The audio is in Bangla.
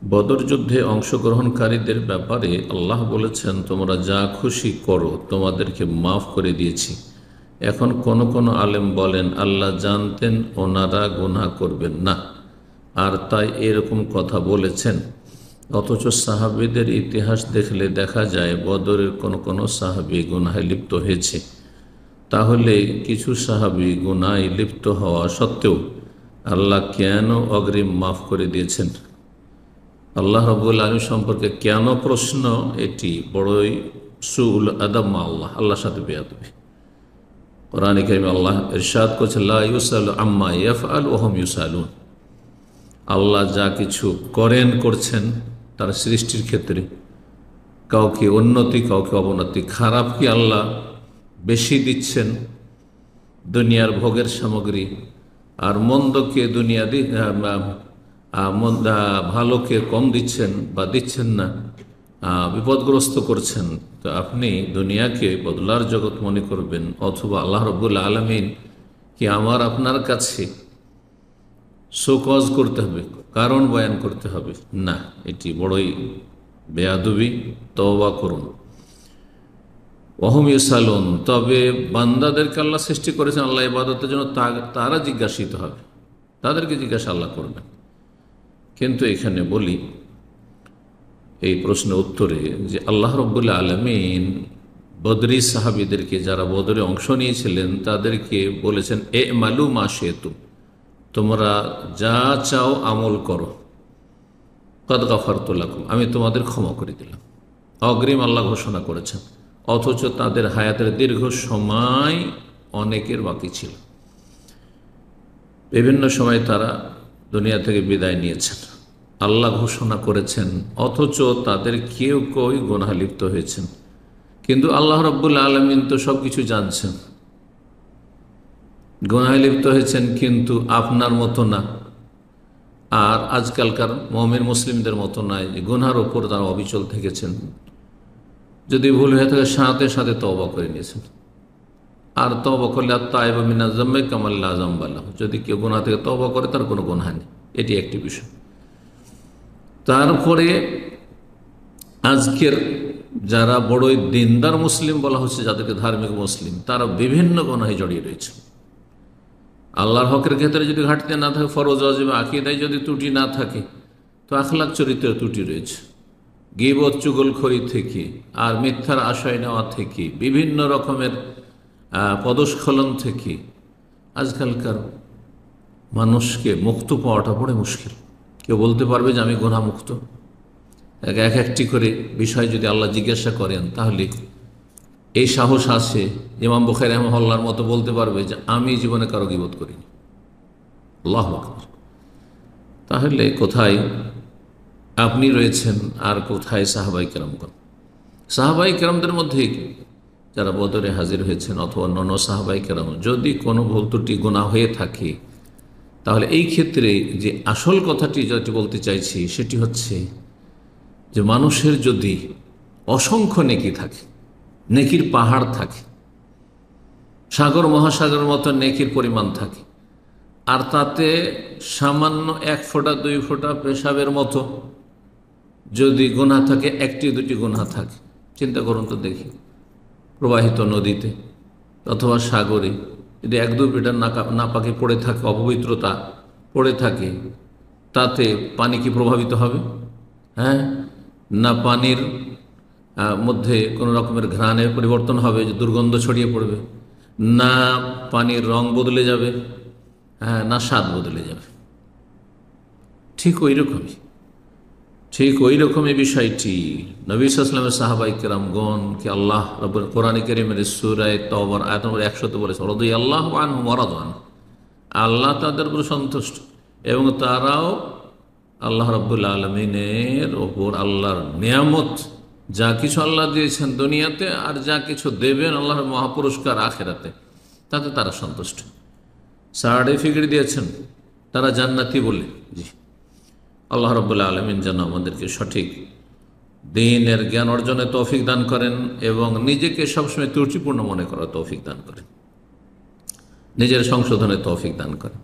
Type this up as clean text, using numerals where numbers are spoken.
বদর যুদ্ধে অংশগ্রহণকারীদের ব্যাপারে আল্লাহ বলেছেন, তোমরা যা খুশি করো, তোমাদেরকে মাফ করে দিয়েছি। এখন কোন কোন আলেম বলেন আল্লাহ জানতেন ওনারা গুনাহ করবেন না, আর তাই এরকম কথা বলেছেন। অথচ সাহাবীদের ইতিহাস দেখলে দেখা যায় বদরের কোন কোন সাহাবী গুনাহে লিপ্ত হয়েছে। তাহলে কিছু সাহাবী গুনাহে লিপ্ত হওয়া সত্ত্বেও আল্লাহ কেন অগ্রিম মাফ করে দিয়েছেন? আল্লাহ রাব্বুল আলামিন সম্পর্কে কেন প্রশ্ন? এটি বড়ই সুউল আদব মা আল্লাহ, আল্লাহর সাথে বেয়াদবি। কোরআনে কারিমে আল্লাহ ইরশাদ করছে, লা ইউসালু আম্মা ইয়াফআলু ওয়া হুম ইউসালুন। আল্লাহ যা কিছু করছেন তার সৃষ্টির ক্ষেত্রে, কাউকে উন্নতি কাউকে অবনতি, খারাপ কি আল্লাহ বেশি দিচ্ছেন দুনিয়ার ভোগের সামগ্রী, আর মন্দকে ভালোকে কম দিচ্ছেন বা দিচ্ছেন না, বিপদগ্রস্ত করছেন। তো আপনি দুনিয়াকে বদলার জগৎ মনে করবেন, অথবা আল্লাহ রাব্বুল আলামিন কি আমার আপনার কাছে শোকজ করতে হবে, কারণ বয়ান করতে হবে? না, এটি বড়ই বেয়াদবি। তওবা করুন। ওয়াহুম ইউসালুন, তবে বান্দাদেরকে আল্লাহ সৃষ্টি করেছেন আল্লাহ ইবাদতের জন্য, তারা জিজ্ঞাসিত হবে, তাদেরকে জিজ্ঞাসা আল্লাহ করবেন। কিন্তু এখানে বলি এই প্রশ্নের উত্তরে যে আল্লাহ রাব্বুল আলামিন বদরি সাহাবীদেরকে, যারা বদরে অংশ নিয়েছিলেন, তাদেরকে বলেছেন এ মালু মা শিতুম, তোমরা যা চাও আমল করো, কদ গাফারতু লাকুম, আমি তোমাদের ক্ষমা করে দিলাম। অগ্রিম আল্লাহ ঘোষণা করেছেন, অথচ তাদের হায়াতের দীর্ঘ সময় অনেকের বাকি ছিল। বিভিন্ন সময় তারা দুনিয়া থেকে বিদায় নিয়েছেন, আল্লাহ ঘোষণা করেছেন, অথচ তাদের কেউ কেউ গুনাহে লিপ্ত হয়েছেন। কিন্তু আল্লাহ রাব্বুল আলামিন তো সব কিছু জানছেন। গুনাহে লিপ্ত হয়েছেন কিন্তু আপনার মতো না, আর আজকালকার মুমিন মুসলিমদের মতো নয় যে গুনার ওপর তারা অবিচল থেকেছেন। যদি ভুল হয়ে থাকে সাথে সাথে তওবা করে নিয়েছেন, আর তওবা করলে আত-তাইবু মিনাজ যামবি কামান লা যামবা লাহু, যদি কেউ গুনাহ থেকে তওবা করে তার কোনো গুনাহ নেই, এটি একটি বিষয়। তারপরে আজকের যারা বড়ই দিনদার মুসলিম বলা হচ্ছে, যাদেরকে ধার্মিক মুসলিম, তারা বিভিন্ন গুনাহে জড়িয়ে রয়েছে। আল্লাহর হকের ক্ষেত্রে যদি ঘাটতি না থাকে, ফরজ ওয়াজিব আকীদায় যদি ত্রুটি না থাকে, তো আখলাক চরিত্রের ত্রুটি রয়েছে। গীবত চুগলখড়ি থেকে আর মিথ্যার আশ্রয় নেওয়া থেকে, বিভিন্ন রকমের পদস্খলন থেকে আজকালকার মানুষকে মুক্ত পাওয়াটা বড় মুশকিল। কেউ বলতে পারবে যে আমি গুনাহ মুক্ত? এক একটি করে বিষয় যদি আল্লাহ জিজ্ঞাসা করেন, তাহলে এই সাহস আছে ইমাম বুখারী রাহিমাহুল্লাহর মতো বলতে পারবে যে আমি জীবনে কারো গীবত করিনি। আল্লাহু আকবার। তাহলে কোথায় আপনি রয়েছেন আর কোথায় সাহাবায়ে কেরামগণ? সাহাবায়ে কেরামদের মধ্যে যারা বদরে হাজির হয়েছেন অথবা অন্যান্য সাহাবায়ে কেরাম, যদি কোনো ভুল ত্রুটি গুনাহ হয়ে থাকে, তাহলে এই ক্ষেত্রে যে আসল কথাটি যেটি বলতে চাইছি সেটি হচ্ছে যে মানুষের যদি অসংখ্য নেকি থাকে, নেকির পাহাড় থাকে, সাগর মহাসাগরের মতো নেকির পরিমাণ থাকে, আর তাতে সামান্য 1 ফোঁটা 2 ফোঁটা পেশাবের মতো যদি গুনাহ থাকে, একটি দুটি গুনাহ থাকে, চিন্তা করুন তো দেখি, প্রবাহিত নদীতে অথবা সাগরে যদি 1-2 ফোঁটা নাপাকি পড়ে থাকে, অপবিত্রতা পড়ে থাকে, তাতে পানি কি প্রভাবিত হবে? হ্যাঁ, না পানির মধ্যে কোনো রকমের ঘ্রাণের পরিবর্তন হবে, যে দুর্গন্ধ ছড়িয়ে পড়বে, না পানির রং বদলে যাবে, হ্যাঁ, না স্বাদ বদলে যাবে। ঠিক ওই রকমই বিষয়টি নবী সাল্লাল্লাহু আলাইহি ওয়াসাল্লামের সাহাবায়ে কেরামগণকে আল্লাহ রাব্বুল কোরআনে কারীমের সূরা তাওবার আয়াত নম্বর 100 বলেছে, রাদিয়াল্লাহু আনহুম ওয়া রাদু আনহু, আল্লাহ তাদের উপর সন্তুষ্ট এবং তারাও আল্লাহ রাব্বুল আলামিনের ওপর, আল্লাহর নিয়ামত যা কিছু আল্লাহ দিয়েছেন দুনিয়াতে আর যা কিছু দেবেন আল্লাহর মহাপুরস্কার আখিরাতে, তাতে তারা সন্তুষ্ট। সার্টিফিকেট দিয়েছেন তারা জান্নাতি বলে। জি, আল্লাহ রাব্বুল আলামিন যেন আমাদেরকে সঠিক দ্বীনের জ্ঞান অর্জনে তৌফিক দান করেন এবং নিজেকে সবসময় ত্রুটিপূর্ণ মনে করার তৌফিক দান করেন, নিজের সংশোধনে তৌফিক দান করেন।